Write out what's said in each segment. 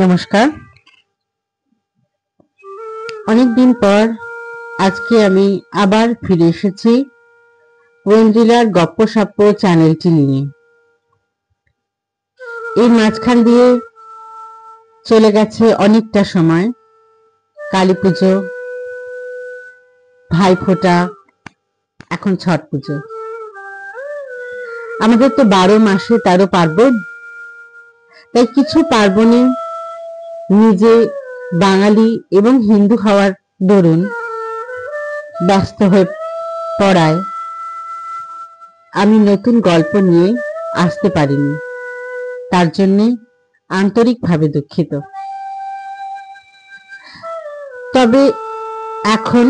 নমস্কার। অনেকদিন পর আজকে আমি আবার ফিরে এসেছি ওয়েন্দ্রিলার গপ্পসাপ্প চ্যানেলটি নিয়ে। এই মাঝখান দিয়ে চলে গেছে অনেকটা সময়, কালী পুজো, ভাইফোঁটা, এখন ছট পুজো। আমাদের তো 12 মাসে 13 পার্বণ, তাই কিছু পার্বণে নিজে বাঙালি এবং হিন্দু হওয়ার দরুন ব্যস্ত হয়ে পড়ায় আমি নতুন গল্প নিয়ে আসতে পারিনি, তার জন্য আন্তরিকভাবে দুঃখিত। তবে এখন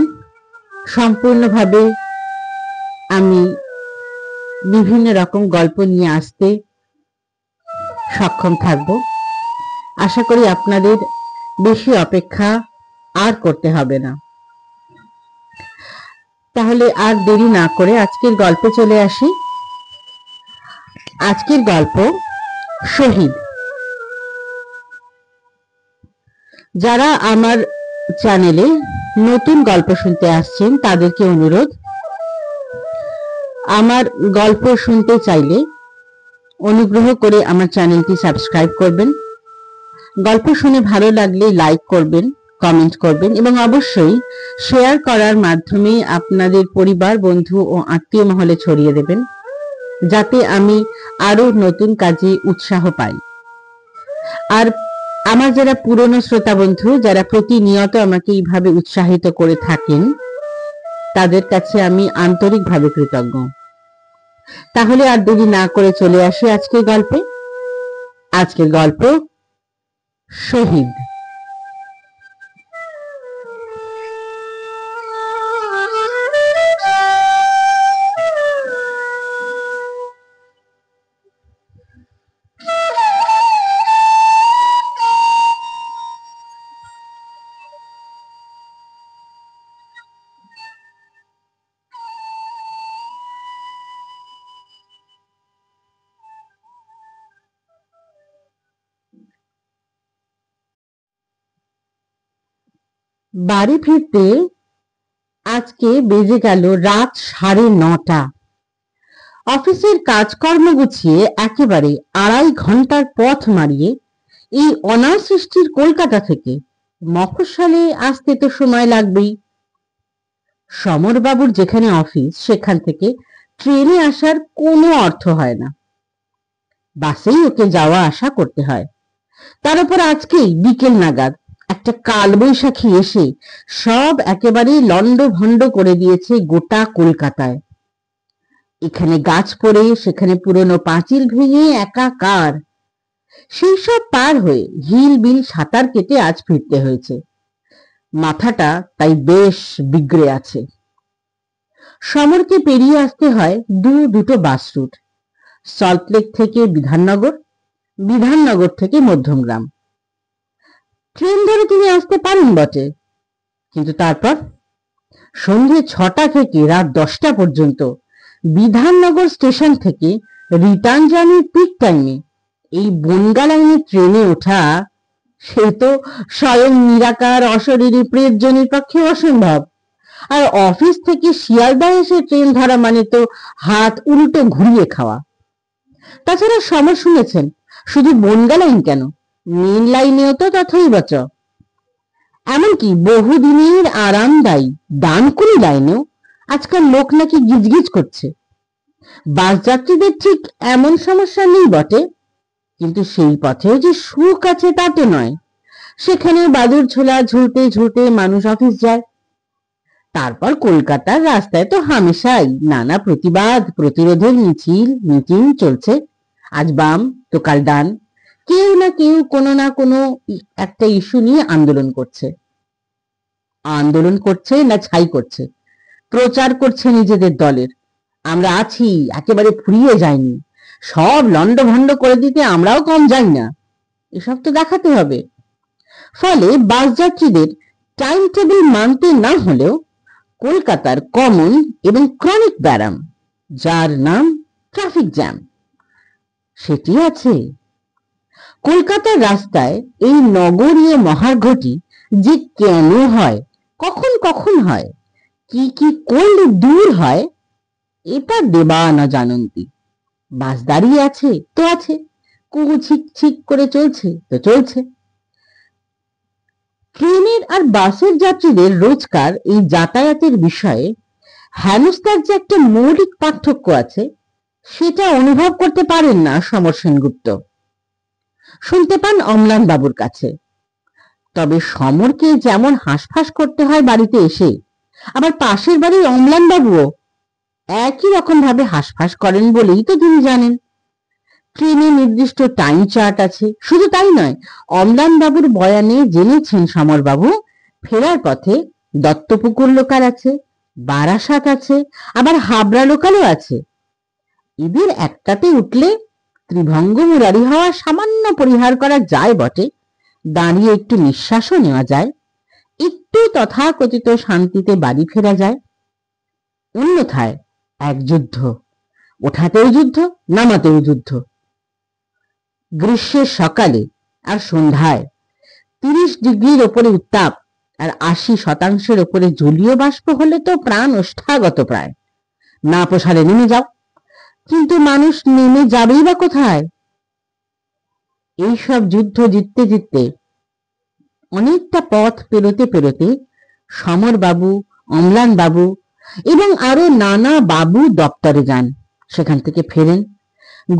সম্পূর্ণভাবে আমি বিভিন্ন রকম গল্প নিয়ে আসতে সক্ষম থাকব। আশা করি আপনাদের বেশি অপেক্ষা আর করতে হবে না। তাহলে আর দেরি না করে আজকের গল্পে চলে আসি। আজকের গল্প শহীদ। যারা আমার চ্যানেলে নতুন গল্প শুনতে আসছেন তাদেরকে অনুরোধ, আমার গল্প শুনতে চাইলে অনুগ্রহ করে আমার চ্যানেলটি সাবস্ক্রাইব করবেন। গল্প শুনে ভালো লাগলে লাইক করবেন, কমেন্ট করবেন এবং অবশ্যই শেয়ার করার মাধ্যমে আপনাদের পরিবার, বন্ধু ও আত্মীয় মহলে ছড়িয়ে দেবেন, যাতে আমি আরো নতুন কাজে উৎসাহ পাই। আর আমার যারা পুরনো শ্রোতা বন্ধু, যারা প্রতিনিয়ত আমাকে এইভাবে উৎসাহিত করে থাকেন, তাদের কাছে আমি আন্তরিকভাবে কৃতজ্ঞ। তাহলে আর দেরি না করে চলে আসি আজকের গল্পে। আজকের গল্প শহীদ। বাড়ি ফিরতে আজকে বেজে গেল রাত 9:30। অফিসের কাজকর্ম গুছিয়ে একেবারে 2.5 ঘন্টার পথ মারিয়ে এই অনার সৃষ্টির কলকাতা থেকে মফস্বলে আসতে তো সময় লাগবেই। সমরবাবুর যেখানে অফিস, সেখান থেকে ট্রেনে আসার কোনো অর্থ হয় না, বাসেই ওকে যাওয়া আসা করতে হয়। তার উপর আজকেই বিকেল নাগাদ একটা কালবৈশাখী এসে সব একেবারে লন্ডভন্ড করে দিয়েছে গোটা কলকাতায়। এখানে গাছ পড়ে, সেখানে পুরনো পাঁচিল ভেঙে একাকার। সেই সব পার হয়ে হিল বিল সাঁতার কেটে আজ ফিরতে হয়েছে। মাথাটা তাই বেশ বিগড়ে আছে। সমরকে পেরিয়ে আসতে হয় দুটো বাস রুট, সল্টলেক থেকে বিধাননগর, বিধাননগর থেকে মধ্যমগ্রাম। ট্রেন ধরে তিনি আসতে পারেন বটে, কিন্তু তারপর সন্ধ্যে 6টা থেকে রাত 10টা পর্যন্ত বিধাননগর স্টেশন থেকে রিটার্ন জার্নির পিক টাইমে এই বনগা লাইনের ট্রেনে ওঠা, সে তো স্বয়ং নিরাকার অশরীরী প্রেতজনের পক্ষে অসম্ভব। আর অফিস থেকে শিয়ালদা এসে ট্রেন ধরা মানে তো হাত উল্টো ঘুরিয়ে খাওয়া। তাছাড়া সমর শুনেছেন, শুধু বনগা লাইন কেন, মেন লাইনেও তো তথই বচ। এমনকি বহুদিনের আরামদায়ী ডানকুনি লাইনেও আজকাল লোক নাকি গিজগিজ করছে। বাস যাত্রীদের ঠিক এমন সমস্যা নেই বটে, কিন্তু সেই পথেও যে সুখ আছে তা তো নয়। সেখানেও বাদুর ঝোলা ঝুলতে ঝুলতে মানুষ অফিস যায়। তারপর কলকাতার রাস্তায় তো হামেশাই নানা প্রতিবাদ প্রতিরোধের মিছিল মিটিং চলছে। আজ বাম তো কাল ডান, কেউ না কেউ কোনো না কোনো একটা ইস্যু নিয়ে আন্দোলন করছে। আন্দোলন করছে না ছাই করছে, প্রচার করছে নিজেদের দলের। আমরা আছি, একেবারে ফুরিয়ে যায়নি, সব লন্ডভন্ড করে দিতে আমরাও কম যাই না, এসব তো দেখাতে হবে। ফলে বাস যাত্রীদের টাইম টেবিল মানতে না হলেও কলকাতার কমন এবং ক্রনিক ব্যারাম, যার নাম ট্রাফিক জ্যাম, সেটি আছে। কলকাতার রাস্তায় এই নগরীয় মহার্ঘটি যে কেন হয়, কখন কখন হয়, কি কি করলে দূর হয়, এটা দেবা না জানন্তি। বাস দাঁড়িয়ে আছে তো আছে, কুকু ছিক ছিক করে চলছে তো চলছে। ট্রেনের আর বাসের যাত্রীদের রোজকার এই যাতায়াতের বিষয়ে হেনস্থার যে একটা মৌলিক পার্থক্য আছে, সেটা অনুভব করতে পারেন না সমর সেনগুপ্ত। শুনতে পান অম্লান বাবুর কাছে। তবে সমরকে যেমন হাঁসফাঁস করতে হয় বাড়িতে এসে, আবার পাশের বাড়ির অম্লান বাবুও একই রকম ভাবে হাঁসফাঁস করেন বলেই তো তিনি জানেন। ট্রেনে নির্দিষ্ট টাইম চার্ট আছে। শুধু তাই নয়, অম্লান বাবুর বয়ানে জেনেছেন সমরবাবু ফেরার পথে দত্তপুকুর লোকাল আছে, বারাসাত আছে, আবার হাবড়া লোকালও আছে। এদের একটাতে উঠলে ত্রিভঙ্গ মুরারি হওয়া সামান্য পরিহার করা যায় বটে, দাঁড়িয়ে একটু নিঃশ্বাসও নেওয়া যায়, একটু তথাকথিত শান্তিতে বাড়ি ফেরা যায়। অন্যথায় এক যুদ্ধ, ওঠাতেও যুদ্ধ, নামাতেও যুদ্ধ। গ্রীষ্মের সকালে আর সন্ধ্যায় 30 ডিগ্রির ওপরে উত্তাপ আর 80% ওপরে জলীয় বাষ্প হলে তো প্রাণ ওষ্ঠাগত প্রায়। না পোষালে নেমে যাও, কিন্তু মানুষ নেমে যাবেই বা কোথায়? এইসব যুদ্ধ জিততে জিততে অনেকটা পথ পেরোতে পেরোতে সমর বাবু, অম্লান বাবু এবং আরো নানা বাবু দপ্তরে যান। সেখান থেকে ফেরেন,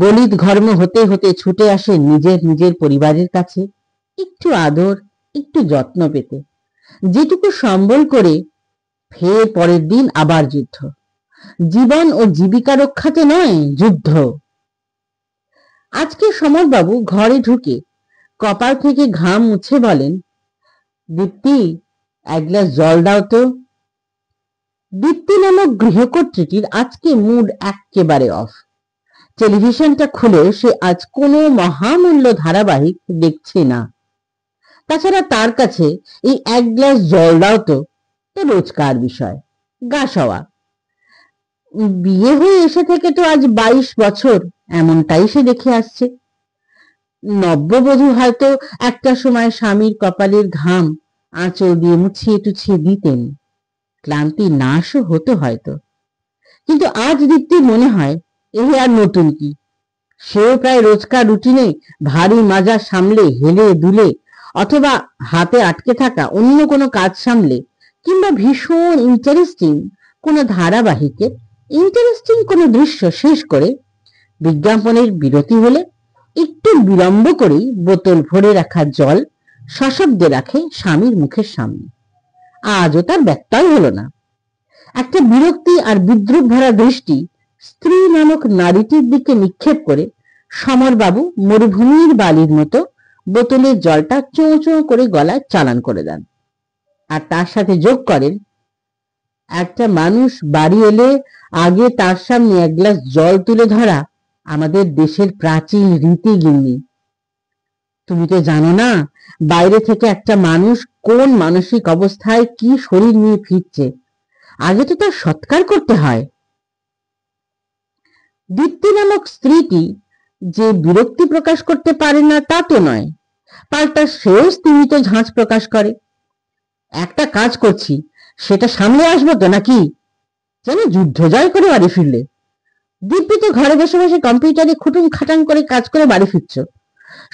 গলিত ঘর্ম হতে হতে ছুটে আসে নিজের নিজের পরিবারের কাছে একটু আদর, একটু যত্ন পেতে। যেটুকু সম্বল করে ফের পরের দিন আবার যুদ্ধ। জীবন ও জীবিকা রক্ষাতে নয়, যুদ্ধ। আজকে সমরবাবু ঘরে ঢুকে কপাল থেকে ঘাম মুছে বলেন, দীপ্তি, এক গ্লাস জল দাও তো। দীপ্তি নামক গৃহকর্ত্রীটির আজকে মুড একেবারে অফ। টেলিভিশনটা খুলে সে আজ কোনো মহামূল্য ধারাবাহিক দেখছে না। তাছাড়া তার কাছে এই এক গ্লাস জল দাও তো রোজকার বিষয়, গা সওয়া। বিয়ে হয়ে এসে থেকে তো আজ 22 বছর এমনটাই সে দেখে আসছে। নব্যবধূ হয়তো একটা সময় স্বামীর কপালের ঘাম আঁচল দিয়ে মুছিয়ে টুছিয়ে দিতেন, ক্লান্তি নাশও হতো হয়তো। কিন্তু আজ দীপ্তির মনে হয় এই আর নতুন কি, সেও প্রায় রোজকার রুটিনে ভারী মাজা সামলে হেলে দুলে, অথবা হাতে আটকে থাকা অন্য কোনো কাজ সামলে, কিংবা ভীষণ ইন্টারেস্টিং কোনো ধারাবাহিকের ইন্টারেস্টিং কোনো দৃশ্য শেষ করে বিজ্ঞাপনের বিরতি হলে একটু বিলম্ব করেই বোতল ভরে রাখা জল সশব্দে রাখে স্বামীর মুখের সামনে। আজও তার ব্যত্যয় হলো না। একটা বিরক্তি আর বিদ্রুপ ভরা দৃষ্টি স্ত্রী নামক নারীটির দিকে নিক্ষেপ করে সমরবাবু মরুভূমির বালির মতো বোতলের জলটা চোঁ চোঁ করে গলায় চালান করে দেন। আর তার সাথে যোগ করেন, একটা মানুষ বাড়ি এলে আগে তার সামনে এক গ্লাস জল তুলে ধরা আমাদের দেশের প্রাচীন রীতি গিন্নি। তুমি তো জানো না বাইরে থেকে একটা মানুষ কোন মানসিক অবস্থায় কি শরীর নিয়ে ফিরছে, আগে তো তার সৎকার করতে হয়। দীপ্তি নামক স্ত্রীটি যে বিরক্তি প্রকাশ করতে পারে না তা তো নয়, পাল্টা সেও স্তীমিত ঝাঁজ প্রকাশ করে। একটা কাজ করছি, সেটা সামনে আসবো তো নাকি, যেন যুদ্ধ জয় করে বাড়ি ফিরলে। দীপ্তি তো ঘরে বসে বসে কম্পিউটারে খুটুম খাটাং করে কাজ করে বাড়ি ফিরছ।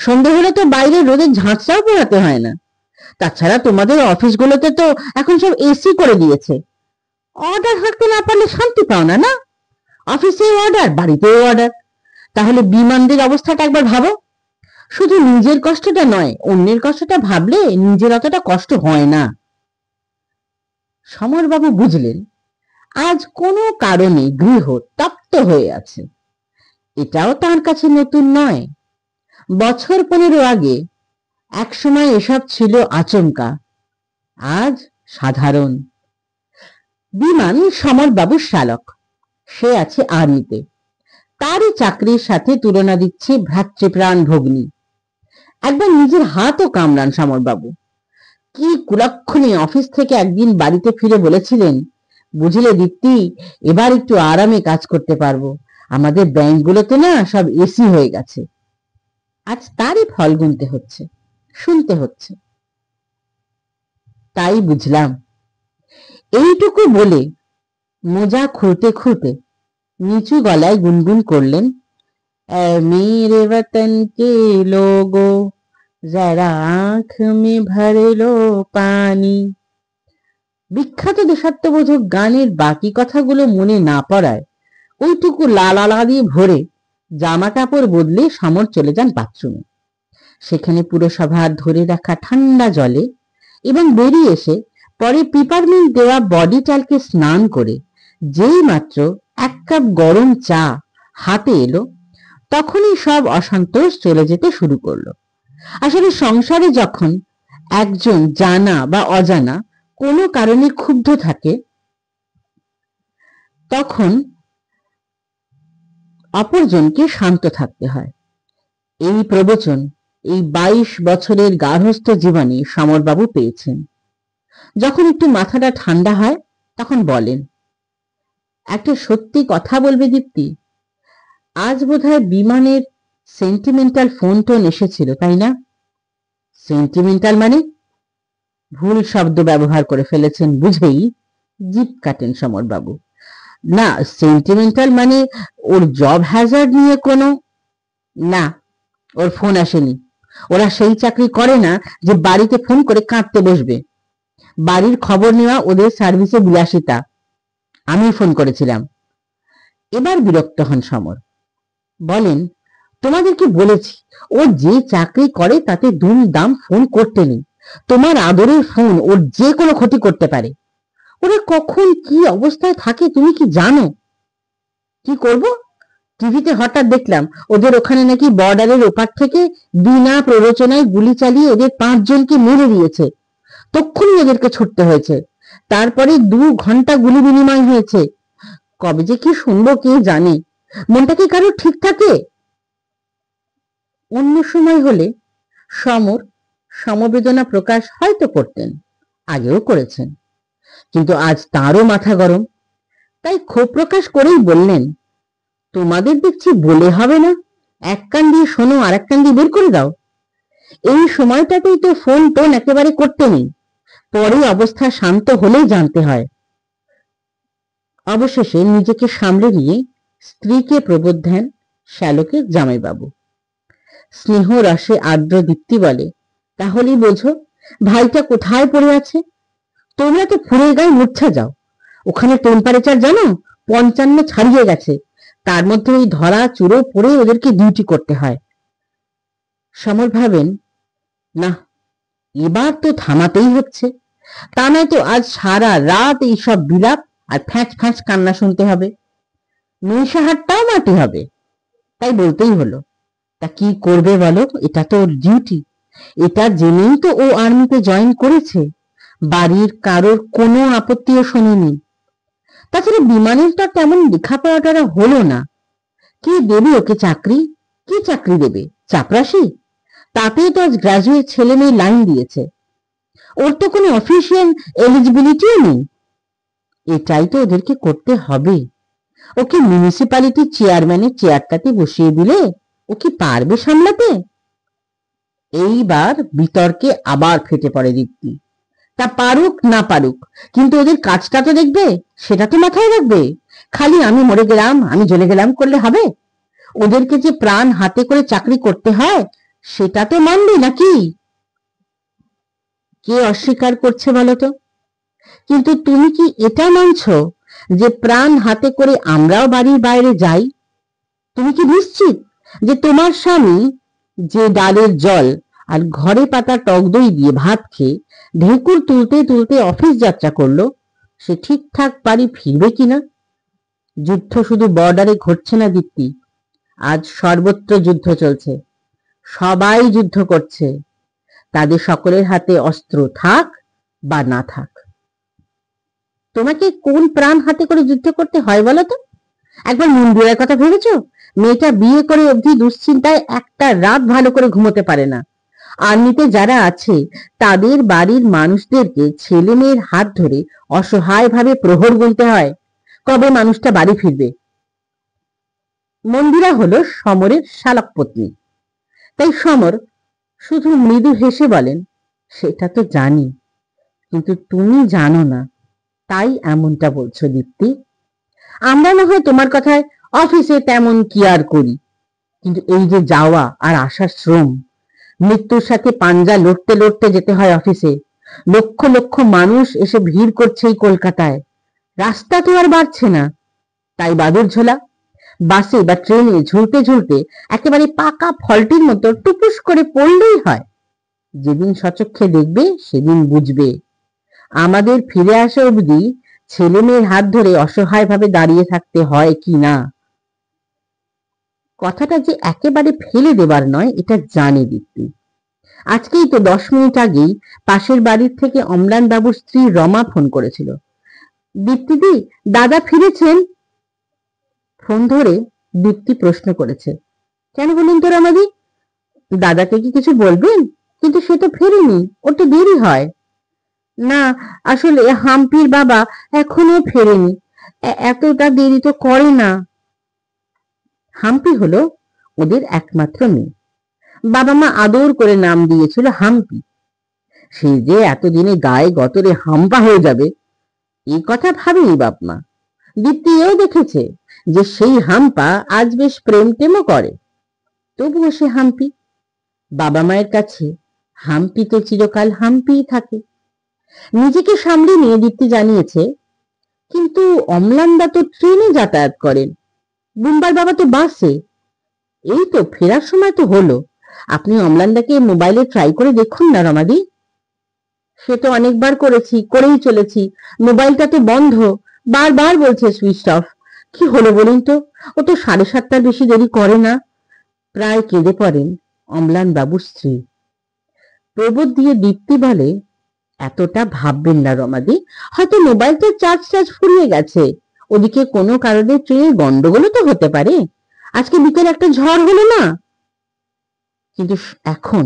সন্ধ্যে হলে তো বাইরে রোদের ঝাঁঝটাও পোড়াতে হয় না। তাছাড়া তোমাদের অফিসগুলোতে তো এখন সব এসি করে দিয়েছে। অর্ডার হাঁটতে না পারলে শান্তি পাও না, না? অফিসেও অর্ডার, বাড়িতেও অর্ডার। তাহলে বিমানদের অবস্থাটা একবার ভাবো। শুধু নিজের কষ্টটা নয়, অন্যের কষ্টটা ভাবলে নিজের অতটা কষ্ট হয় না। সমরবাবু বুঝলেন আজ কোনো কারণে গৃহ তপ্ত হয়ে আছে। এটাও তার কাছে নতুন নয়। বছর 15 আগে একসময় এসব ছিল আচমকা, আজ সাধারণ। বিমান সমরবাবুর শালক, সে আছে আর্মিতে। তারই চাকরির সাথে তুলনা দিচ্ছে ভ্রাতৃপ্রাণ ভগ্নী। একবার নিজের হাতও কামড়ান সমরবাবু। কি কুলক্ষণে অফিস থেকে একদিন বাড়িতে ফিরে বলেছিলেন, বুঝলে দীপ্তি, এবার একটু আরামে কাজ করতে পারবো, আমাদের ব্যাংকগুলোতে না সব এসি হয়ে গেছে। আজ তারই ফল গুনতে হচ্ছে, শুনতে হচ্ছে। তাই বুঝলাম। এইটুকু বলে মোজা খুঁড়তে খুঁড়তে নিচু গলায় গুনগুন করলেন, मेरे वतन के लोगों जरा आंख में भर लो पानी। বিখ্যাত দেশাত্মবোধক গানের বাকি কথাগুলো মনে না পড়ায় ওইটুকু লালা দিয়ে ভরে জামা কাপড় বদলে সমর চলে যান বাথরুমে। সেখানে পুরসভার ধরে রাখা ঠান্ডা জলে এবং বেরিয়ে এসে পরে পিপারমিন্ট দেওয়া বডি টালকে স্নান করে যেই মাত্র 1 কাপ গরম চা হাতে এলো, তখনই সব অসন্তোষ চলে যেতে শুরু করলো। আসলে সংসারে যখন একজন জানা বা অজানা কোনো কারণে ক্ষুব্ধ থাকে, তখন অপরজনকে শান্ত থাকতে হয়। এই প্রবচন এই 22 বছরের গার্হস্থ্য জীবনে সমরবাবু পেয়েছেন। যখন একটু মাথাটা ঠান্ডা হয় তখন বলেন, একটা সত্যি কথা বলবে দীপ্তি, আজ বোধহয় বিমানের সেন্টিমেন্টাল ফোন টোন এসেছিল, তাই না? সেন্টিমেন্টাল মানে? ভুল শব্দ ব্যবহার করে ফেলেছেন বুঝেই জিভ কাটেন সমরবাবু। না, সেন্টিমেন্টাল মানে ওর জব হ্যাজার্ড নিয়ে কোনো? না, ওর ফোন আসেনি। ওরা সেই চাকরি করে না যে বাড়িতে ফোন করে কাঁদতে বসবে। বাড়ির খবর নেওয়া ওদের সার্ভিসে বিলাসিতা। আমি ফোন করেছিলাম। এবার বিরক্ত হন সমর। বলেন, তোমাদেরকে বলেছি ও যে চাকরি করে তাতে দুমদাম ফোন করতে নেই। তোমার আদরের ফোন ওর যে কোনো ক্ষতি করতে পারে। ওরা কখন কি অবস্থায় থাকে তুমি কি জানো? কি করব? টিভিতে হঠাৎ দেখলাম ওদের ওখানে নাকি বর্ডারের ওপার থেকে বিনা প্ররোচনায় গুলি চালিয়ে ওদের 5 জনকে মেরে দিয়েছে। তক্ষুনি ওদেরকে ছুটতে হয়েছে। তারপরে 2 ঘন্টা গুলি বিনিময় হয়েছে। কবে যে কি শুনবো কে জানে। মনটা কি কারো ঠিক থাকে? অন্য সময় হলে সমর সমবেদনা প্রকাশ হয়তো করতেন, আগেও করেছেন, কিন্তু আজ তারও মাথা গরম। তাই ক্ষোভ প্রকাশ করেই বললেন, তোমাদের দেখছি বলে হবে না, এক কান দিয়ে শোনো আর এক কান দিয়ে বের করে দাও। এই সময়টাতেই তো ফোন টোন একেবারে করতে নেই, পরে অবস্থা শান্ত হলেই জানতে হয়। অবশেষে নিজেকে সামলে নিয়ে স্ত্রীকে প্রবোধ দেন শ্যালকের জামাইবাবু। স্নেহ রসে আর্দ্র দীপ্তি বলে, তাহলেই বোঝো ভাইটা কোথায় পড়ে আছে। তোমরা তো ফুলের গায়ে মূর্ছা যাও। ওখানে টেম্পারেচার জানো 55 ছাড়িয়ে গেছে। তার মধ্যে ওই ধরা চুরো পড়ে ওদেরকে ডিউটি করতে হয়। সমর ভাবেন, না, এবার তো থামাতেই হচ্ছে, তা নয় তো আজ সারা রাত এইসব বিলাপ আর ফ্যাঁচ ফ্যাঁচ কান্না শুনতে হবে। নৈশাহারটাও মাটি হবে। তাই বলতেই হলো, তা কি করবে বলো, এটা তো ওর ডিউটি। এটা জেনেই তো ও আর্মিতে জয়েন করেছে। বাড়ির কারোর কোনো আপত্তিও শোনেনি। তাছাড়া বিমানের তো তেমন লেখাপড়াটা হলো না। কে দেবে ওকে চাকরি? কি চাকরি দেবে? চাপরাশি? তাতেও তো আজ গ্রাজুয়েট ছেলে মেয়ে লাইন দিয়েছে। ওর তো কোনো অফিসিয়াল এলিজিবিলিটিও নেই। এটাই তো ওদেরকে করতে হবে। ওকে মিউনিসিপ্যালিটি চেয়ারম্যানের চেয়ারটাতে বসিয়ে দিলে ও কি পারবে সামলাতে? এইবার বিতর্কে আবার ফেটে পড়ে দীপ্তি। তা পারুক না পারুক, কিন্তু ওদের কাজটা তো দেখবে, সেটা তো মাথায় রাখবে। খালি আমি মরে গেলাম, আমি জ্বলে গেলাম করলে হবে? ওদেরকে যে প্রাণ হাতে করে চাকরি করতে হয় সেটা তো মানবে নাকি? কে অস্বীকার করছে বলতো? কিন্তু তুমি কি এটা মানছো যে প্রাণ হাতে করে আমরাও বাড়ির বাইরে যাই? তুমি কি নিশ্চিত যে তোমার স্বামী যে ডালের জল আর ঘরে পাতা টক দই দিয়ে ভাত খেয়ে ঢেকুর তুলতে তুলতে অফিস যাত্রা করলো, সে ঠিকঠাক বাড়ি ফিরবে কিনা? যুদ্ধ শুধু বর্ডারে ঘটছে না দীপ্তি, আজ সর্বত্র যুদ্ধ চলছে। সবাই যুদ্ধ করছে, তাদের সকলের হাতে অস্ত্র থাক বা না থাক। তোমাকে কোন প্রাণ হাতে করে যুদ্ধ করতে হয় বলো তো? একবার মন্দিরের কথা ভেবেছো? মেয়েটা বিয়ে করে অবধি দুশ্চিন্তায় একটা রাত ভালো করে ঘুমোতে পারে না। আর্মিতে যারা আছে তাদের বাড়ির মানুষদেরকে ছেলে মেয়ের হাত ধরে অসহায় ভাবে প্রহর গুনতে হয় কবে মানুষটা বাড়ি ফিরবে। মন্দিরা হলো সমরের শালক পত্নী। তাই সমর শুধু মৃদু হেসে বলেন, সেটা তো জানি, কিন্তু তুমি জানো না, তাই এমনটা বলছো দীপ্তি। আমরা না হয় তোমার কথায় অফিসে তেমন কি আর করি, কিন্তু এই যে যাওয়া আর আসার শ্রম, মৃত্যুর সাথে পাঞ্জা লড়তে লড়তে যেতে হয় অফিসে, লক্ষ লক্ষ মানুষ এসে ভিড় করছে এই কলকাতায়, রাস্তা তো আর বাড়ছে না, তাই বাদুর ঝোলা বাসে বা ট্রেনে ঝুলতে ঝুলতে একেবারে পাকা ফলটির মতো টুপুস করে পড়লেই হয়। যেদিন সচক্ষে দেখবে সেদিন বুঝবে আমাদের ফিরে আসা অবধি ছেলে মেয়ের হাত ধরে অসহায়ভাবে দাঁড়িয়ে থাকতে হয় কি না। কথাটা যে একেবারে ফেলে দেবার নয় এটা জানে দীপ্তি। আজকেই তো 10 মিনিট আগেই পাশের বাড়ির থেকে অম্লান বাবুর স্ত্রী রমা ফোন করেছিল, দীপ্তিদি দাদা ফিরেছেন। ফোন ধরে দীপ্তি প্রশ্ন করেছে, কেন বলুন তো রমাদি, দাদাকে কি কিছু বলবেন? কিন্তু সে তো ফেরেনি, ওর তো দেরি হয়। না, আসলে হাম্পির বাবা এখনো ফেরেনি, এতটা দেরি তো করে না। হাম্পি হলো ওদের একমাত্র মেয়ে, বাবা মা আদর করে নাম দিয়েছিল হাম্পি। সে যে এতদিনে গায়ে গতরে হাম্পা হয়ে যাবে এই কথা ভাবেনি বাপ মা। দীপ্তি এও দেখেছে যে সেই হাম্পা আজ বেশ প্রেম টেমও করে, তবুও সে হাম্পি। বাবা মায়ের কাছে হাম্পি তো চিরকাল হাম্পিই থাকে। নিজেকে সামলে নিয়ে দীপ্তি জানিয়েছে, কিন্তু অম্লানদা তো ট্রেনে যাতায়াত করেন, বুম্বার বাবা তো বাসে। এই তো ফেরার সময় তো হলো, আপনি অম্লানদাকে মোবাইলে ট্রাই করে দেখুন না রমাদি। সে তো অনেকবার করেছি, করেই চলেছি, মোবাইলটা তো বন্ধ, বারবার বলছে সুইচ অফ। কি হলো বলুন তো, ও তো 7:30টার বেশি দেরি করে না। প্রায় কেঁদে পড়েন অম্লান বাবুর স্ত্রী। প্রবোধ দিয়ে দীপ্তি বলে, এতটা ভাববেন না রমাদি, হয়তো মোবাইলটা চার্জ ফুরিয়ে গেছে, ওদিকে কোনো কারণে ট্রেনের গন্ডগোলও তো হতে পারে, আজকে বিকেলে একটা ঝড় হলো না। কিন্তু এখন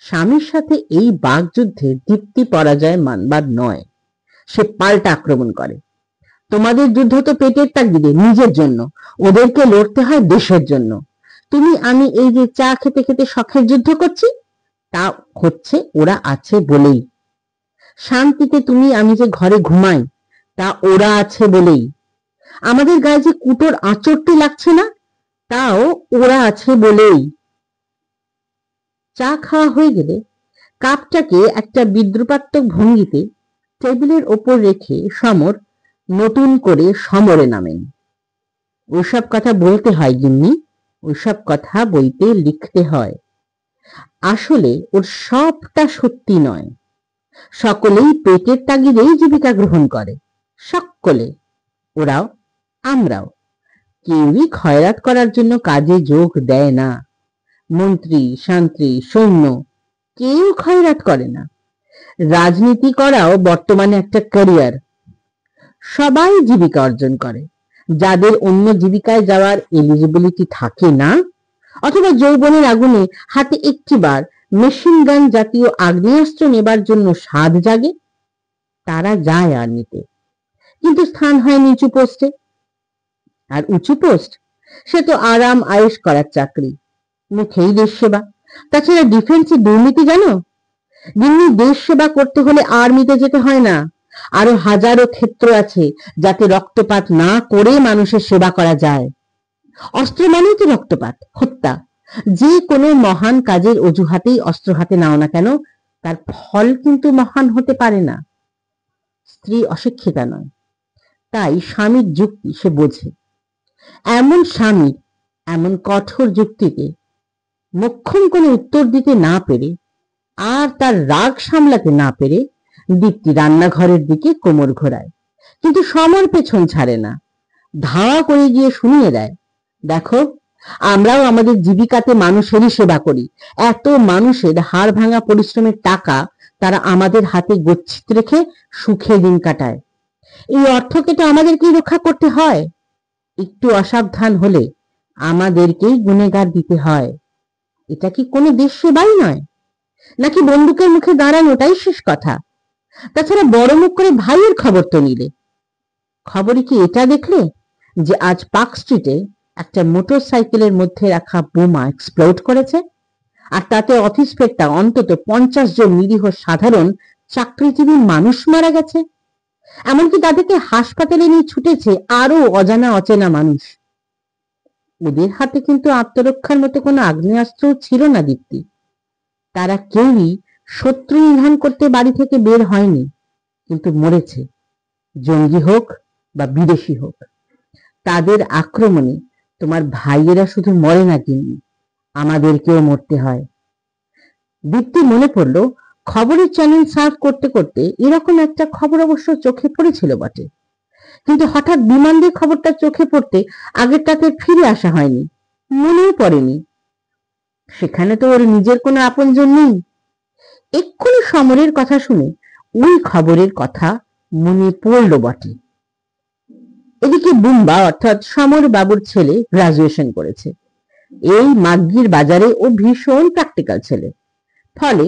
স্বামীর সাথে এই বাগযুদ্ধে দীপ্তি পরাজয় মানবার নয়, সে পাল্টা আক্রমণ করে। তোমাদের যুদ্ধ তো পেটের তাগিদে, নিজের জন্য, ওদেরকে লড়তে হয় দেশের জন্য। তুমি আমি এই যে চা খেতে খেতে শখের যুদ্ধ করছি, তা হচ্ছে ওরা আছে বলেই। শান্তিতে তুমি আমি যে ঘরে ঘুমাই, তা ওরা আছে বলেই। আমাদের গায়ে যে কুটোর আঁচড়টি লাগছে না, তাও ওরা আছে বলেই। চা খাওয়া হয়ে গেলে কাপটাকে একটা বিদ্রুপাত্মক ভঙ্গিতে টেবিলের ওপর রেখে সমর নতুন করে সমরে নামেন। ওইসব কথা বলতে হয় গিন্নি, ওইসব কথা বইতে লিখতে হয়। আসলে ওর সবটা সত্যি নয়, সকলেই পেটের তাগিদেই জীবিকা গ্রহণ করে, সকলে, ওরাও আমরাও। কেউই খয়রাত করার জন্য কাজে যোগ দেয় না। মন্ত্রী শান্ত্রী সৈন্য কেউ খয়রাত করে না। রাজনীতি করাও বর্তমানে একটা ক্যারিয়ার, সবাই জীবিকা অর্জন করে। যাদের অন্য জীবিকায় যাওয়ার এলিজিবিলিটি থাকে না, অথবা যৌবনের আগুনে হাতে একটিবার মেশিন গান জাতীয় আগ্নেয়াস্ত্র নেবার জন্য স্বাদ জাগে, তারা যায় আর্মিতে, কিন্তু স্থান হয় নিচু পোস্টে। আর উঁচু পোস্ট, সে তো আরাম আয়েশ করার চাকরি, মুখেই দেশ সেবা। তাছাড়া ডিফেন্সে দুর্নীতি জানো গিন্নি, দেশ সেবা করতে হলে আর্মিতে যেতে হয় না, আরো হাজারো ক্ষেত্র আছে যাতে রক্তপাত না করে মানুষের সেবা করা যায়। অস্ত্র মানেই তো রক্তপাত, হত্যা। যে কোনো মহান কাজের অজুহাতেই অস্ত্র হাতে নাও না কেন, তার ফল কিন্তু মহান হতে পারে না। স্ত্রী অশিক্ষিতা নয়, তাই স্বামীর যুক্তি সে বোঝে। এমন স্বামীর এমন কঠোর যুক্তিতে মোক্ষম কোনো উত্তর দিতে না পেরে আর তার রাগ সামলাতে না পেরে দীপ্তি রান্নাঘরের দিকে কোমর ঘোরায়, কিন্তু সমর পেছন ছাড়ে না। ধাওয়া করে গিয়ে শুনিয়ে দেয়, দেখো আমরাও আমাদের জীবিকাতে মানুষেরই সেবা করি, এত মানুষের হাড় ভাঙা পরিশ্রমের টাকা তারা আমাদের হাতে গচ্ছিত রেখে সুখে দিন কাটায়। এই অর্থকে তো আমাদেরকেই রক্ষা করতে হয়, একটু অসাবধান হলে আমাদেরকেই গুনেগার দিতে হয়। এটা কি কোনো দেশ সেবাই নয়, নাকি বন্দুকের মুখে দাঁড়ানোটাই শেষ কথা? তাছাড়া বড় মুখ করে ভাইয়ের খবর তো নিলে, খবরে কি এটা দেখলে যে আজ পার্ক স্ট্রিটে একটা মোটর সাইকেলের মধ্যে রাখা বোমা এক্সপ্লোড করেছে? আর তাতে অফিস ফেরতা অন্তত 50 জন নিরীহ সাধারণ চাকরিজীবী মানুষ মারা গেছে। এমনকি তাদেরকে হাসপাতালে নিয়ে ছুটেছে আরো অজানা অচেনা মানুষ। ওদের হাতে কিন্তু আত্মরক্ষার মতো কোনো আগ্নেয়াস্ত্র ছিল না দীপ্তি। তারা কেউই শত্রু নিধন করতে বাড়ি থেকে বের হয়নি, কিন্তু মরেছে, জঙ্গি হোক বা বিদেশি হোক। তাদের আক্রমণে তোমার ভাইয়েরা শুধু মরে না, কিন্তু আমাদেরকেও মরতে হয়। দীপ্তি মনে পড়লো খবরের চ্যানেল সার্চ করতে করতে এরকম একটা খবর অবশ্য চোখে পড়েছিল বটে, কিন্তু হঠাৎ বিমান দিয়ে খবরটা চোখে পড়তে আগেরটাতে ফিরে আসা হয়নি, মনেও পড়েনি। সেখানে তো ওর নিজের কোনো আপনজন নেই। এক্ষুনি সমরের কথা শুনে ওই খবরের কথা মনে পড়ল বটে। এদিকে বুম্বা অর্থাৎ সমর বাবুর ছেলে গ্রাজুয়েশন করেছে। এই মাগ্গির বাজারে ও ভীষণ প্র্যাকটিক্যাল ছেলে, ফলে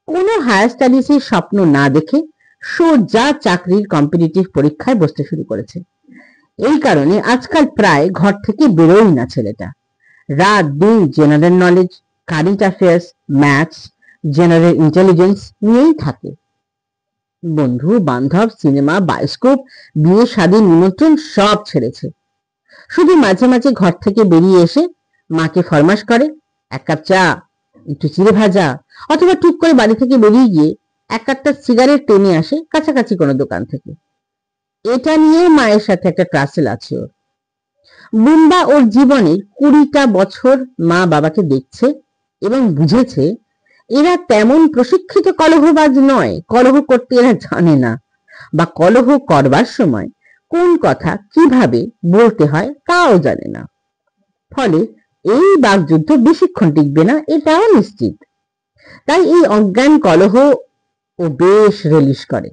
কোনো হায়ার স্টাডিজের স্বপ্ন না দেখে সোজা চাকরির কম্পিটিটিভ পরীক্ষায় বসতে শুরু করেছে। এই কারণে আজকাল প্রায় ঘর থেকে বেরোয় না ছেলেটা। রাত দিন general knowledge, current affairs, maths, general intelligence নিয়েই থাকে। বন্ধু বান্ধব, সিনেমা, বায়োস্কোপ, বিয়ে শাদীর নিমন্ত্রণ সব ছেড়েছে। শুধু মাঝে মাঝে ঘর থেকে বেরিয়ে এসে মাকে ফরমাশ করে এক কাপ চা, একটু চিড়ে ভাজা, অথবা টুক করে বাড়ি থেকে বেরিয়ে গিয়ে এক একটা সিগারেট টেনে আসে কাছাকাছি কোনো দোকান থেকে। এটা নিয়ে মায়ের সাথে একটা ট্রাসেল আছে ওর। বুম্বা ওর জীবনের 20টা বছর মা বাবাকে দেখছে এবং বুঝেছে এরা তেমন প্রশিক্ষিত কলহবাজ নয়। কলহ করতে এরা জানে না, বা কলহ করবার সময় কোন কথা কিভাবে বলতে হয় তাও জানে না। ফলে এই বাকযুদ্ধ বেশিক্ষণ টিকবে না, এটাও নিশ্চিত। তাই এই অজ্ঞান কলহ ও বেশ রিলিশ করে,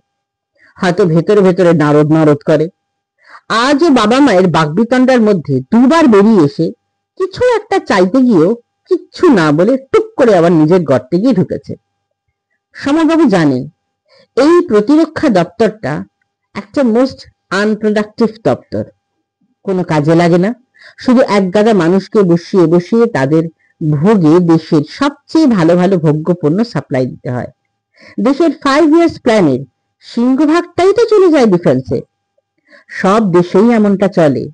হয়তো ভেতরে ভেতরে নারদ নারদ করে। আজও বাবা মায়ের বাকবিতণ্ডার মধ্যে দুবার বেরিয়ে এসে কিছু একটা চাইতে গিয়েও কিচ্ছু না বলে টুক করে আবার নিজের গর্তে গিয়ে ঢুকেছে। সমরবাবু জানেন এই প্রতিরক্ষা দপ্তরটা একটা মোস্ট আনপ্রোডাক্টিভ দপ্তর, কোনো কাজে লাগে না। শুধু একগাদা মানুষকে বসিয়ে বসিয়ে তাদের ভোগে দেশের সবচেয়ে ভালো ভালো ভোগ্য পণ্য সাপ্লাই দিতে হয়। দেশের 5 ইয়ার্স প্ল্যানের সিংহভাগটাই তো চলে যায় ডিফেন্সে। সব দেশেই এমনটা চলে,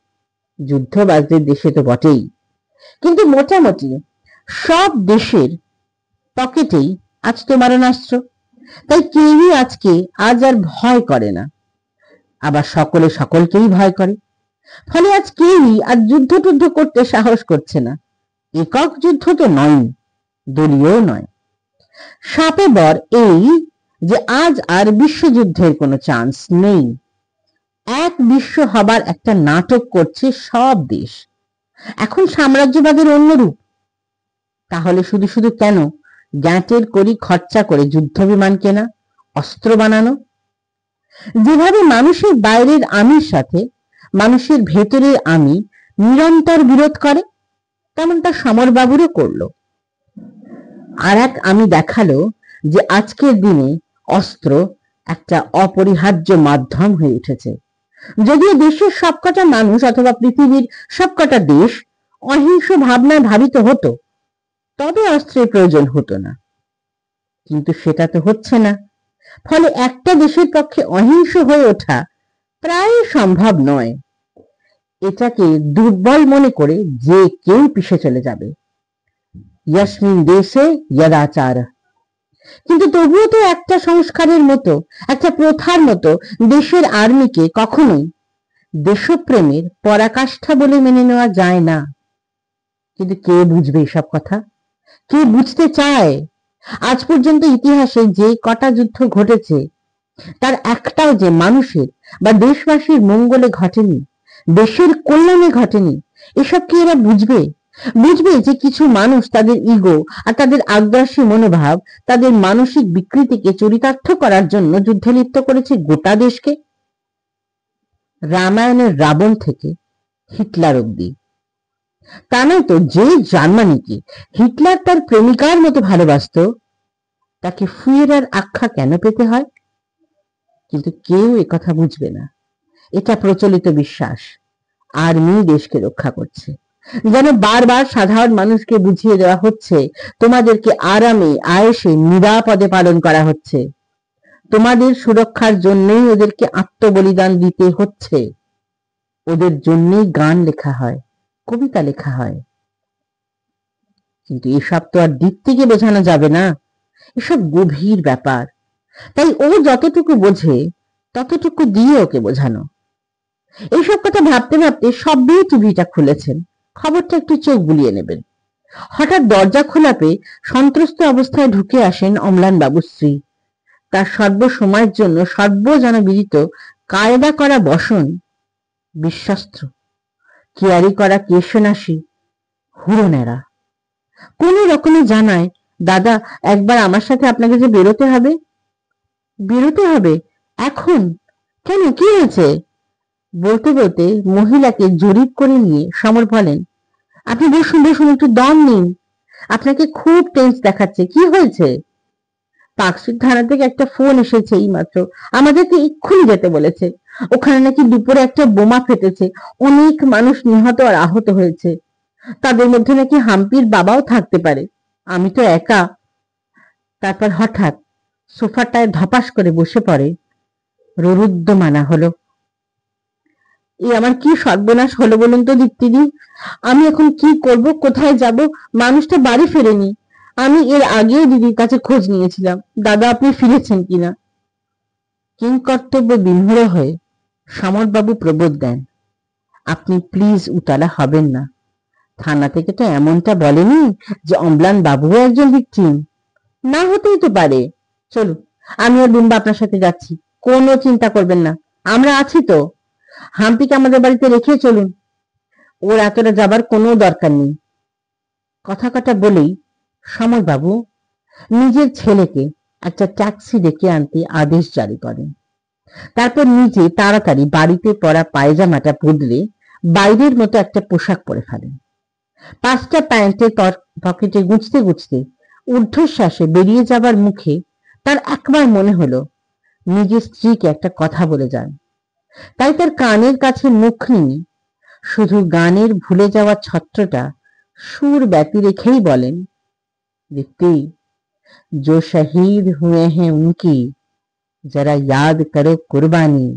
যুদ্ধবাজদের দেশে তো বটেই। কিন্তু মোটামুটি সব দেশের পকেটেই আজ তো মারণাস্ত্র, তাই কেউই আজ আর ভয় করে না, আবার সকলে সকলকেই ভয় করে। ফলে আজ কেউই আর যুদ্ধ টুদ্ধ করতে সাহস করছে না। একক যুদ্ধ তো নয়, দলীয় নয়। সাপে বর এই যে আজ আর বিশ্বযুদ্ধের কোনো চান্স নেই। এক বিশ্ব হবার একটা নাটক করছে সব দেশ। এখন সাম্রাজ্যবাদের অন্য রূপ। তাহলে শুধু শুধু কেন গ্যাঁটের করি খরচা করে যুদ্ধ বিমান কেনা, অস্ত্র বানানো? যেভাবে মানুষের বাইরের আমির সাথে মানুষের ভেতরের আমি নিরন্তর বিরোধ করে, তেমনটা সমরবাবুরও করলো। আর এক আমি দেখালো যে আজকের দিনে অস্ত্র একটা অপরিহার্য মাধ্যম হয়ে উঠেছে। যদিও দেশের সবকটা মানুষ অথবা পৃথিবীর সবকটা দেশ অহিংস ভাবনায় ভাবিত হতো, তবে অস্ত্রের প্রয়োজন হতো না। কিন্তু সেটা তো হচ্ছে না। ফলে একটা দেশের পক্ষে অহিংস হয়ে ওঠা প্রায় সম্ভব নয়। এটাকে দুর্বল মনে করে যে কেউ পিছে চলে যাবে। ইয়াসমিন দেশে ইয়াদাচার। কিন্তু তবুও তো একটা সংস্কারের মতো, একটা প্রথার মতো দেশের আর্মিকে কখনোই দেশপ্রেমের পরাকাষ্ঠা বলে মেনে নেওয়া যায় না। কিন্তু কে বুঝবে এসব কথা? কে বুঝতে চায়? আজ পর্যন্ত ইতিহাসে যে কটা যুদ্ধ ঘটেছে তার একটাও যে মানুষের বা দেশবাসীর মঙ্গলে ঘটেনি, দেশের কল্যাণে ঘটেনি। এসব কি এরা বুঝবে? বুঝবে যে কিছু মানুষ তাদের ইগো আর তাদের আগ্রাসী মনোভাব, তাদের মানসিক বিকৃতিকে চরিতার্থ করার জন্য যুদ্ধে লিপ্ত করেছে গোটা দেশকে। রামায়ণের রাবণ থেকে হিটলার অব্দি। তা নয় তো যে জার্মানিকে হিটলার তার প্রেমিকার মতো ভালোবাসত, তাকে ফুয়েরার আখ্যা কেন পেতে হয়? কিন্তু কেউ একথা বুঝবে না। এটা প্রচলিত বিশ্বাস, আর্মি দেশকে রক্ষা করছে। যেন বারবার সাধারণ মানুষকে বুঝিয়ে দেওয়া হচ্ছে তোমাদেরকে আরামে আয়েসে নিরাপদে পালন করা হচ্ছে, তোমাদের সুরক্ষার জন্যই ওদেরকে আত্মবলিদান দিতে হচ্ছে, ওদের জন্যই গান লেখা হয়, কবিতা লেখা হয়। কিন্তু এসব তো আর দীপ্তিকে বোঝানো যাবে না, এসব গভীর ব্যাপার। তাই ও যতটুকু বোঝে ততটুকু দিয়ে ওকে বোঝানো। এইসব কথা ভাবতে ভাবতে সবে টিভিটা খুলেছেন, খবরটা একটু চোখ বুলিয়ে নেবেন। হঠাৎ দরজা খোলা পেয়ে সন্ত্রস্ত অবস্থায় ঢুকে আসেন অম্লান বাবুর স্ত্রী। তার সর্বসময়ের জন্য সর্বজনবিদিত কায়দা করা বসন, বিশ্বস্ত কেয়ারি করা কেশনাশী হুড়োনেরা কোন রকমে জানায়, দাদা একবার আমার সাথে আপনাকে যে বেরোতে হবে। বেরোতে হবে? এখন? কেন, কি হয়েছে? বলতে বলতে মহিলাকে জরিপ করে নিয়ে সমর বলেন, আপনি বসুন বসুন, একটু দম নিন, আপনাকে খুব টেন্স দেখাচ্ছে, কি হয়েছে? পার্কস্ট্রিট থানা থেকে একটা ফোন এসেছে এই মাত্র, আমাদেরকে এক্ষুনি যেতে বলেছে। ওখানে নাকি দুপুরে একটা বোমা ফেটেছে, অনেক মানুষ নিহত আর আহত হয়েছে, তাদের মধ্যে নাকি হাম্পির বাবাও থাকতে পারে, আমি তো একা। তারপর হঠাৎ সোফাটায় ধপাস করে বসে পড়ে। রুদ্ধমানা হলো, এ আমার কি সর্বনাশ হলো বলুন তো দীপ্তিদি, আমি এখন কি করব, কোথায় যাব? মানুষটা বাড়ি ফেরেনি। আমি এর আগেও দিদির কাছে খোঁজ নিয়েছিলাম, দাদা আপনি ফিরেছেন কিনা। কিংকর্তব্য বিমূঢ় হয়ে সমরবাবু প্রবোধ দেন, আপনি প্লিজ উতলা হবেন না, থানা থেকে তো এমনটা বলেনি যে অম্লান বাবুও একজন ভিকটিম। না হতেই তো পারে। চলুন, আমি আর বিম্বা আপনার সাথে যাচ্ছি, কোনো চিন্তা করবেন না, আমরা আছি তো। হাম্পিকে আমাদের বাড়িতে রেখে চলুন, ওর এতটা যাবার কোনো দরকার নেই। কথা কটা বলেই সমরবাবু নিজের ছেলেকে একটা ট্যাক্সি ডেকে আনতে আদেশ জারি করেন। তারপর নিজে তাড়াতাড়ি বাড়িতে পরা পায়জামাটা বদলে বাইরের মতো একটা পোশাক পরে ফেলেন। 5টা প্যান্টের পকেটে গুঁজতে গুঁজতে ঊর্ধ্বশ্বাসে বেরিয়ে যাবার মুখে তার একবার মনে হলো নিজের স্ত্রীকে একটা কথা বলে যান। তাই তার কানের কাছে মুখ নিয়ে শুধু গানের ভুলে যাওয়া ছত্রটা সুর ব্যতি রেখেই বলেন, दीप्ति जो शहीद हुए हैं उनकी जरा याद करो कुर्बानी।